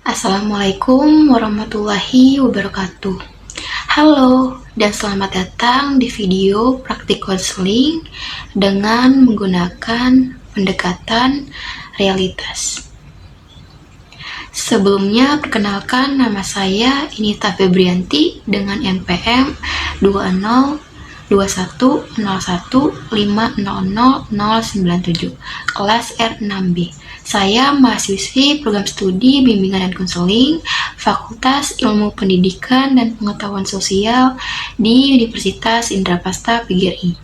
Assalamualaikum warahmatullahi wabarakatuh. Halo, dan selamat datang di video praktik konseling dengan menggunakan pendekatan realitas. Sebelumnya, perkenalkan nama saya Inita Febrianti dengan NPM 202101500097, kelas R6B. Saya mahasiswi program studi bimbingan dan konseling Fakultas Ilmu Pendidikan dan Pengetahuan Sosial di Universitas Indraprasta PGRI.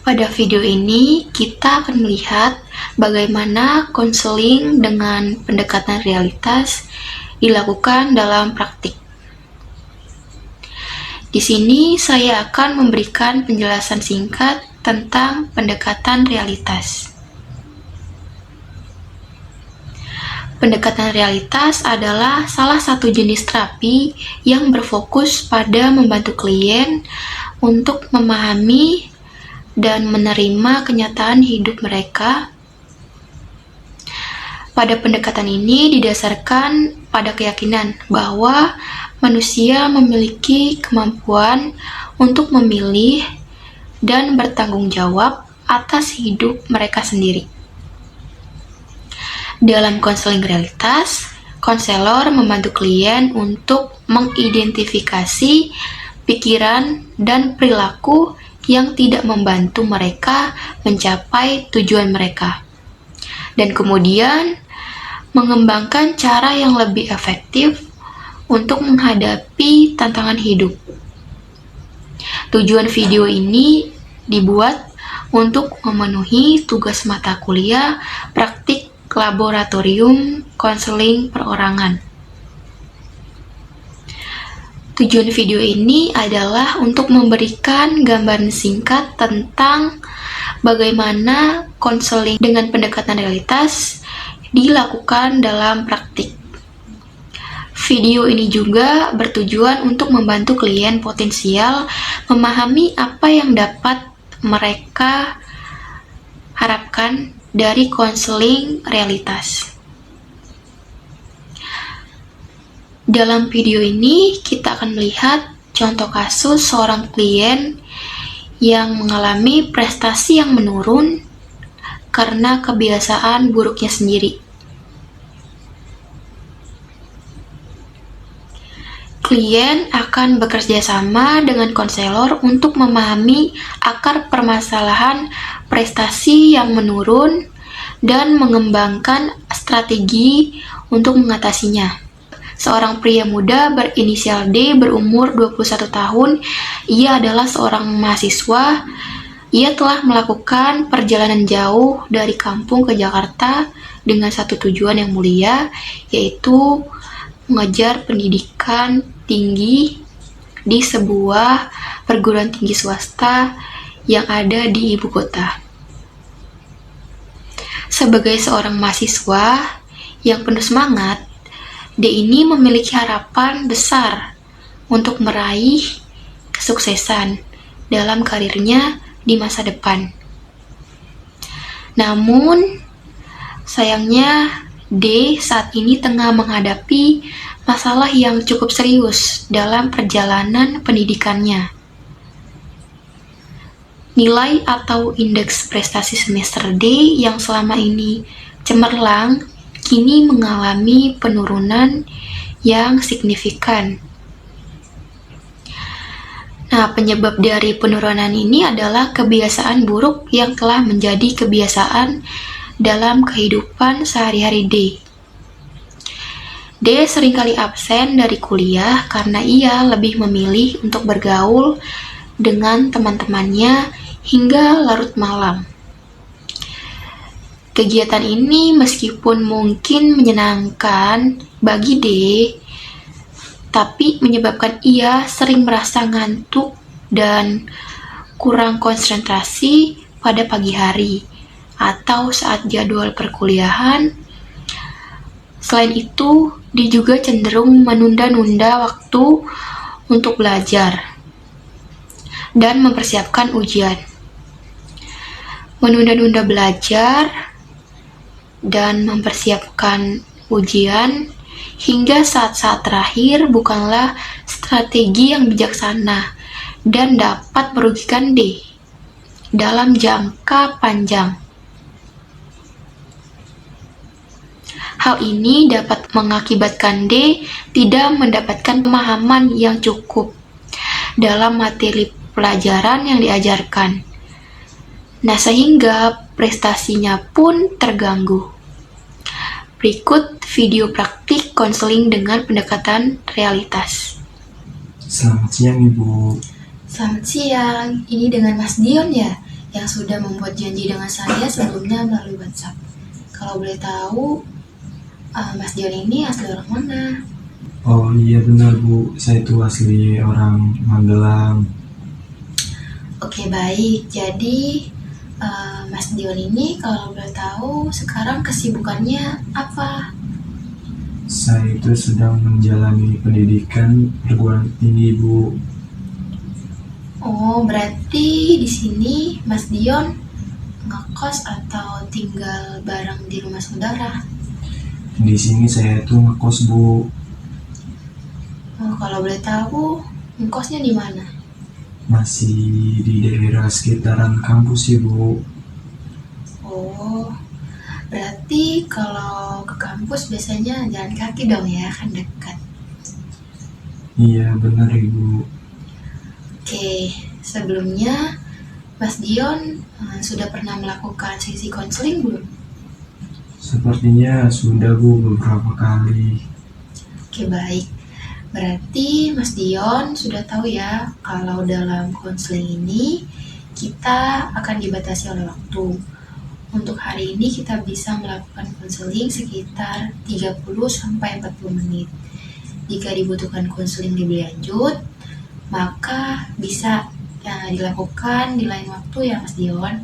Pada video ini kita akan melihat bagaimana konseling dengan pendekatan realitas dilakukan dalam praktik. Di sini saya akan memberikan penjelasan singkat tentang pendekatan realitas. Pendekatan realitas adalah salah satu jenis terapi yang berfokus pada membantu klien untuk memahami dan menerima kenyataan hidup mereka. Pada pendekatan ini didasarkan pada keyakinan bahwa manusia memiliki kemampuan untuk memilih dan bertanggung jawab atas hidup mereka sendiri. Dalam konseling realitas, konselor membantu klien untuk mengidentifikasi pikiran dan perilaku yang tidak membantu mereka mencapai tujuan mereka, dan kemudian mengembangkan cara yang lebih efektif untuk menghadapi tantangan hidup. Tujuan video ini dibuat untuk memenuhi tugas mata kuliah praktik laboratorium konseling perorangan. Tujuan video ini adalah untuk memberikan gambaran singkat tentang bagaimana konseling dengan pendekatan realitas dilakukan dalam praktik. Video ini juga bertujuan untuk membantu klien potensial memahami apa yang dapat mereka harapkan dari konseling realitas. Dalam video ini kita akan melihat contoh kasus seorang klien yang mengalami prestasi yang menurun karena kebiasaan buruknya sendiri. Klien akan bekerja sama dengan konselor untuk memahami akar permasalahan prestasi yang menurun dan mengembangkan strategi untuk mengatasinya. Seorang pria muda berinisial D berumur 21 tahun. Ia adalah seorang mahasiswa. Ia telah melakukan perjalanan jauh dari kampung ke Jakarta dengan satu tujuan yang mulia, yaitu mengejar pendidikan tinggi di sebuah perguruan tinggi swasta yang ada di ibu kota. Sebagai seorang mahasiswa yang penuh semangat, D ini memiliki harapan besar untuk meraih kesuksesan dalam karirnya di masa depan. Namun, sayangnya D saat ini tengah menghadapi masalah yang cukup serius dalam perjalanan pendidikannya. Nilai atau indeks prestasi semester D yang selama ini cemerlang kini mengalami penurunan yang signifikan. Nah, penyebab dari penurunan ini adalah kebiasaan buruk yang telah menjadi kebiasaan dalam kehidupan sehari-hari D. D seringkali absen dari kuliah karena ia lebih memilih untuk bergaul dengan teman-temannya hingga larut malam. Kegiatan ini meskipun mungkin menyenangkan bagi D, tapi menyebabkan ia sering merasa ngantuk dan kurang konsentrasi pada pagi hari atau saat jadwal perkuliahan. Selain itu, dia juga cenderung menunda-nunda waktu untuk belajar dan mempersiapkan ujian. menunda-nunda belajar dan mempersiapkan ujian hingga saat-saat terakhir bukanlah strategi yang bijaksana dan dapat merugikan D dalam jangka panjang. Hal ini dapat mengakibatkan D tidak mendapatkan pemahaman yang cukup dalam materi pelajaran yang diajarkan. Nah, sehingga prestasinya pun terganggu. Berikut video praktik konseling dengan pendekatan realitas. Selamat siang, Ibu. Selamat siang, ini dengan Mas Dion ya, yang sudah membuat janji dengan saya sebelumnya melalui WhatsApp. Kalau boleh tahu, Mas Dion ini asli orang mana? Oh iya benar, Bu. Saya itu asli orang Magelang. Oke, baik. Jadi, Mas Dion ini kalau boleh tahu sekarang kesibukannya apa? Saya itu sedang menjalani pendidikan perguruan tinggi, Bu. Oh, berarti di sini Mas Dion ngekos atau tinggal bareng di rumah saudara? Di sini saya itu ngekos, Bu. Oh, kalau boleh tahu, ngekosnya di mana? Masih di daerah sekitaran kampus sih, Bu. Oh, berarti kalau ke kampus biasanya jalan kaki dong ya, kan dekat. Iya benar, Ibu. Oke, sebelumnya Mas Dion sudah pernah melakukan sesi konseling belum? Sepertinya sudah, Bu, beberapa kali. Oke, baik. Berarti Mas Dion sudah tahu ya kalau dalam konseling ini kita akan dibatasi oleh waktu. Untuk hari ini kita bisa melakukan konseling sekitar 30-40 menit. Jika dibutuhkan konseling lebih lanjut, maka bisa dilakukan di lain waktu ya Mas Dion.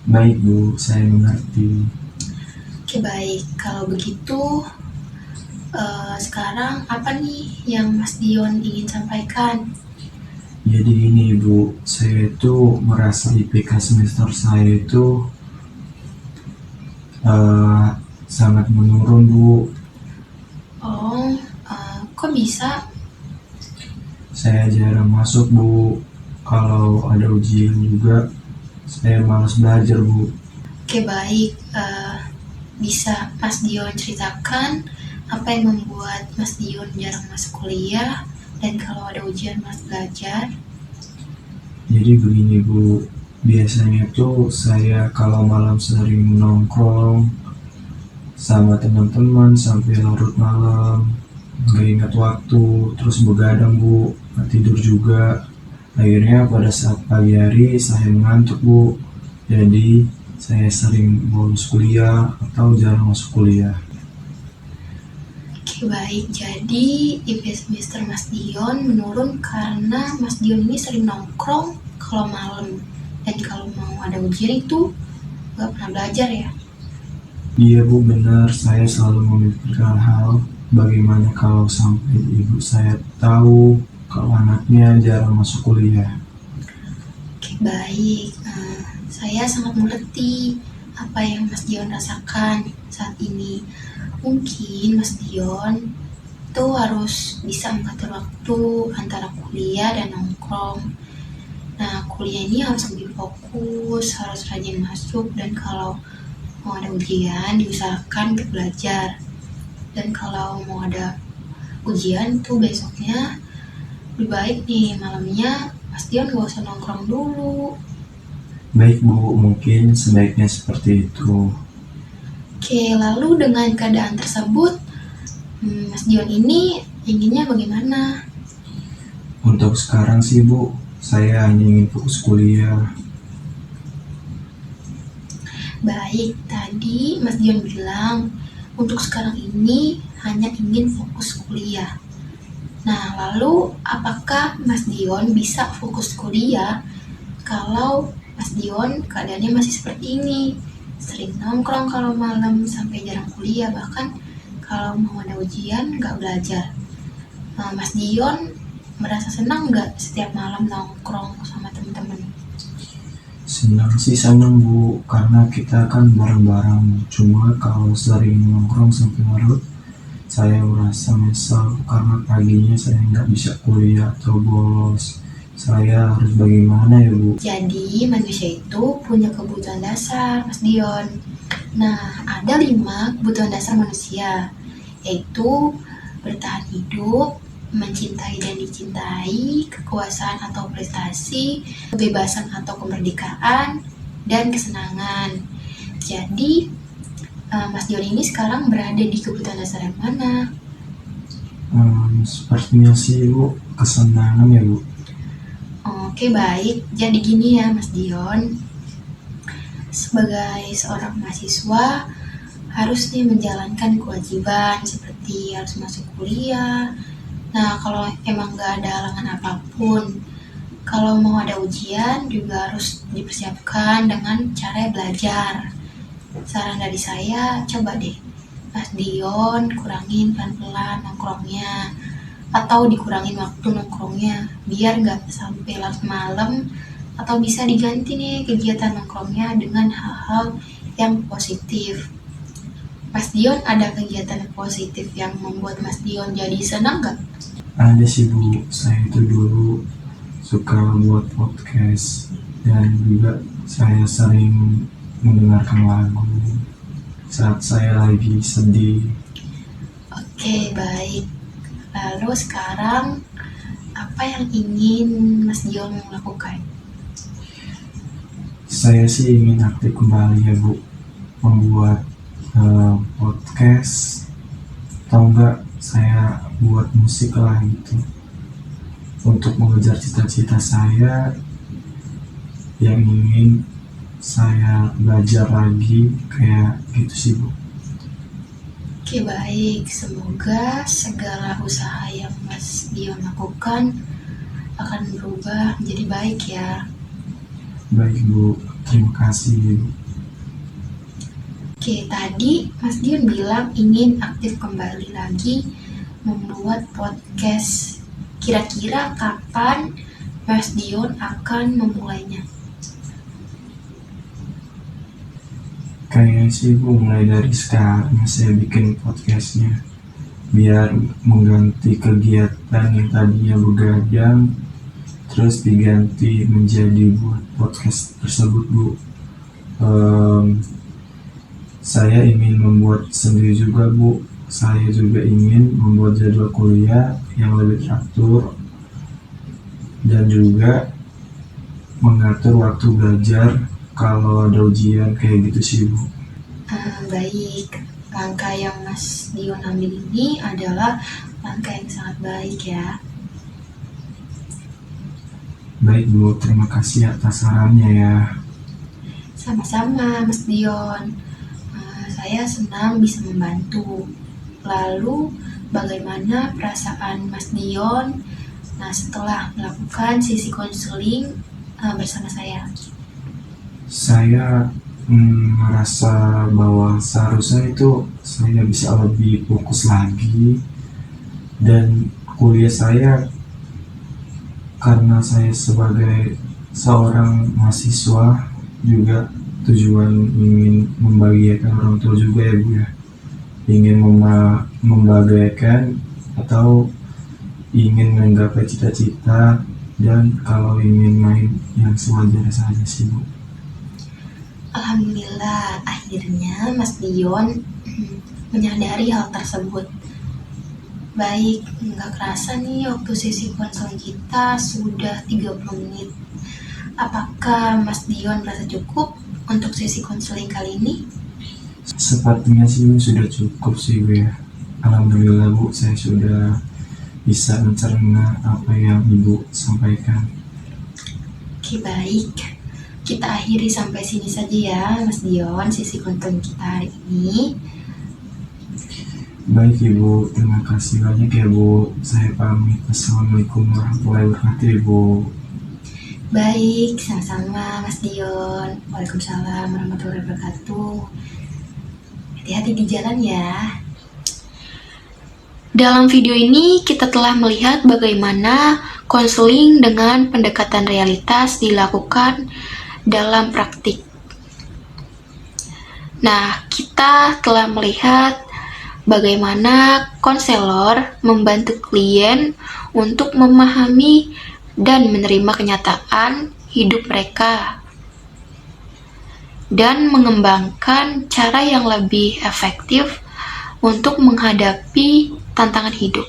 Baik, Bu, saya mengerti. Oke, baik. Kalau begitu, sekarang apa nih yang Mas Dion ingin sampaikan? Jadi ini, Bu, saya itu merasa IPK semester saya itu sangat menurun, Bu. Oh, kok bisa? Saya jarang masuk, Bu. Kalau ada ujian juga, saya malas belajar, Bu. Oke, baik. Bisa Mas Dion ceritakan apa yang membuat Mas Dion jarang masuk kuliah dan kalau ada ujian malas belajar? Jadi begini, Bu. Biasanya tuh saya kalau malam sering nongkrong sama teman-teman sampai larut malam, nggak ingat waktu, terus begadang, Bu, nggak tidur juga. Akhirnya pada saat pagi hari saya mengantuk, Bu. Jadi saya sering bolos kuliah atau jarang masuk kuliah. Oke, baik. Jadi IPK semester Mas Dion menurun karena Mas Dion ini sering nongkrong kalau malam dan kalau mau ada ujian itu nggak pernah belajar ya? Iya, Bu, benar. Saya selalu memikirkan hal bagaimana kalau sampai ibu saya tahu kalau anaknya jarang masuk kuliah. Oke, baik. Saya sangat mengerti apa yang Mas Dion rasakan saat ini. Mungkin Mas Dion itu harus bisa mengatur waktu antara kuliah dan nongkrong. Nah, kuliah ini harus lebih fokus, harus rajin masuk, dan kalau mau ada ujian diusahakan untuk belajar. Dan kalau mau ada ujian tuh besoknya lebih baik nih malamnya Mas Dion gak usah nongkrong dulu. Baik, Bu, mungkin sebaiknya seperti itu. Oke, lalu dengan keadaan tersebut, Mas Dion ini inginnya bagaimana? Untuk sekarang sih, Bu, saya hanya ingin fokus kuliah. Baik, tadi Mas Dion bilang untuk sekarang ini hanya ingin fokus kuliah. Nah, lalu apakah Mas Dion bisa fokus kuliah kalau Mas Dion keadaannya masih seperti ini? Sering nongkrong kalau malam sampai jarang kuliah, bahkan kalau mau ada ujian nggak belajar. Nah, Mas Dion merasa senang nggak setiap malam nongkrong sama teman-teman? Senang Bu, karena kita kan bareng-bareng. Cuma kalau sering nongkrong sampai larut, saya merasa menyesal karena paginya saya nggak bisa kuliah atau bolos. Saya harus bagaimana ya Bu? Jadi manusia itu punya kebutuhan dasar, Mas Dion. Nah, ada 5 kebutuhan dasar manusia, yaitu bertahan hidup, mencintai dan dicintai, kekuasaan atau prestasi, kebebasan atau kemerdekaan, dan kesenangan. Jadi, Mas Dion ini sekarang berada di kebutuhan dasar yang mana? Sepertinya sih Bu, kesenangan ya Bu. Oke, baik. Jadi gini ya, Mas Dion. Sebagai seorang mahasiswa, harus nih menjalankan kewajiban seperti harus masuk kuliah. Nah, kalau emang nggak ada halangan apapun, kalau mau ada ujian juga harus dipersiapkan dengan cara belajar. Saran dari saya, coba deh Mas Dion kurangin pelan-pelan nongkrongnya, atau dikurangin waktu nongkrongnya biar nggak sampai larut malam, atau bisa diganti nih kegiatan nongkrongnya dengan hal-hal yang positif. Mas Dion ada kegiatan positif yang membuat Mas Dion jadi senang nggak? Ada sih Bu, saya itu dulu suka buat podcast dan juga saya sering mendengarkan lagu saat saya lagi sedih. Oke, baik. Lalu sekarang apa yang ingin Mas Dion lakukan? Saya sih ingin aktif kembali ya Bu, membuat podcast atau enggak saya buat musik lah gitu untuk mengejar cita-cita saya yang ingin saya belajar lagi kayak gitu sih Bu. Oke, baik. Semoga segala usaha yang Mas Dion lakukan akan berubah menjadi baik ya. Baik Bu, terima kasih Bu. Oke, tadi Mas Dion bilang ingin aktif kembali lagi membuat podcast. Kira-kira kapan Mas Dion akan memulainya? Kayaknya sih Bu, mulai dari sekarang saya bikin podcastnya biar mengganti kegiatan yang tadinya begadang terus diganti menjadi buat podcast tersebut Bu. Saya ingin membuat sendiri juga Bu. Saya juga ingin membuat jadwal kuliah yang lebih teratur dan juga mengatur waktu belajar kalau ada ujian kayak gitu sih Bu. Baik, langkah yang Mas Dion ambil ini adalah langkah yang sangat baik ya. Baik Bu, terima kasih atas sarannya ya. Sama-sama Mas Dion. Saya senang bisa membantu. Lalu bagaimana perasaan Mas Dion setelah melakukan sesi konseling bersama saya? Saya merasa bahwa seharusnya itu saya bisa lebih fokus lagi dan kuliah saya, karena saya sebagai seorang mahasiswa juga tujuan ingin membahagiakan orang tua juga ya Bu ya, ingin membahagiakan atau ingin menggapai cita-cita dan kalau ingin main yang sewajarnya saja sih Bu. Alhamdulillah, akhirnya Mas Dion menyadari hal tersebut. Baik, nggak kerasa nih waktu sesi konseling kita sudah 30 menit. Apakah Mas Dion merasa cukup untuk sesi konseling kali ini? Sepertinya sih sudah cukup sih Bu ya. Alhamdulillah Bu, saya sudah bisa mencerna apa yang Ibu sampaikan. Oke, baik. Kita akhiri sampai sini saja ya Mas Dion, sesi konseling kita hari ini. Baik Ibu, terima kasih banyak ya Bu. Saya pamit. Assalamualaikum warahmatullahi wabarakatuh Ibu. Baik, sama-sama Mas Dion. Waalaikumsalam warahmatullahi wabarakatuh. Hati-hati di jalan ya. Dalam video ini kita telah melihat bagaimana konseling dengan pendekatan realitas dilakukan dalam praktik. Nah, kita telah melihat bagaimana konselor membantu klien untuk memahami dan menerima kenyataan hidup mereka dan mengembangkan cara yang lebih efektif untuk menghadapi tantangan hidup.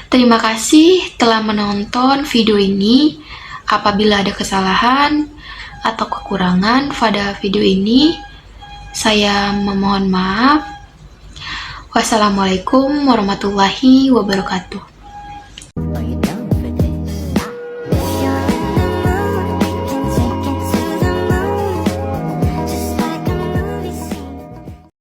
Terima kasih telah menonton video ini. Apabila ada kesalahan atau kekurangan pada video ini, saya memohon maaf. Wassalamualaikum warahmatullahi wabarakatuh.